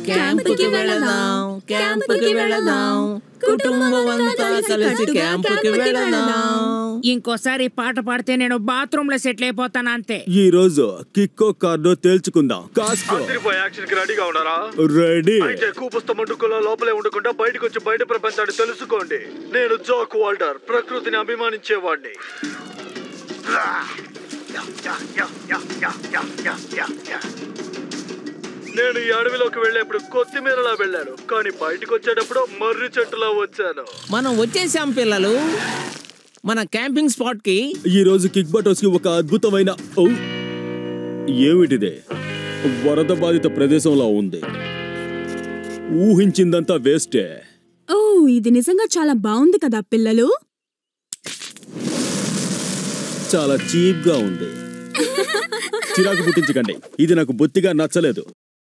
క్యాంపుకి వెళదాం, క్యాంపుకి వెళదాం, కుటుంబం అంతా కలిసి క్యాంపుకి వెళదాం. ఇంకోసారి పాట పాడితే నేను బాత్రూమ్ లో సెటిల్ అయిపోతాను అంతే. ఈ రోజు కిక్కో కార్డో తేల్చుకుందాం. కాస్కో యాక్షన్ కి రెడీగా ఉన్నారా? రెడీ. అయితే కూపుస్త మండుకుల్లో లోపలే ఉండకుండా బయటకు వచ్చి బయట ప్రపంచాన్ని తెలుసుకోండి. నేను జాక్ వాల్టర్, ప్రకృతిని అభిమానించేవాడిని. నేను ఈ అడవిలోకి వెళ్ళేప్పుడు కొత్తిమీరలా వెళ్ళాను, కానీ బయటకు వచ్చేటప్పుడు మర్రి చెట్టులా వచ్చాను. మనం వచ్చేసాం పిల్లలు మన క్యాంపింగ్ స్పాట్ కి. ఈ రోజు కిక్ బటోస్ కి ఒక అద్భుతమైన ఏమిటిదే వరద బాధిత ప్రదేశంలా ఉంది. ఊహించిందంతా వేస్టే. ఓ, ఇది నిజంగా చాలా బాగుంది కదా పిల్లలు. చాలా చీప్ గా ఉంది. చిరాకు పుట్టించకండి, ఇది నాకు బొత్తిగా నచ్చలేదు.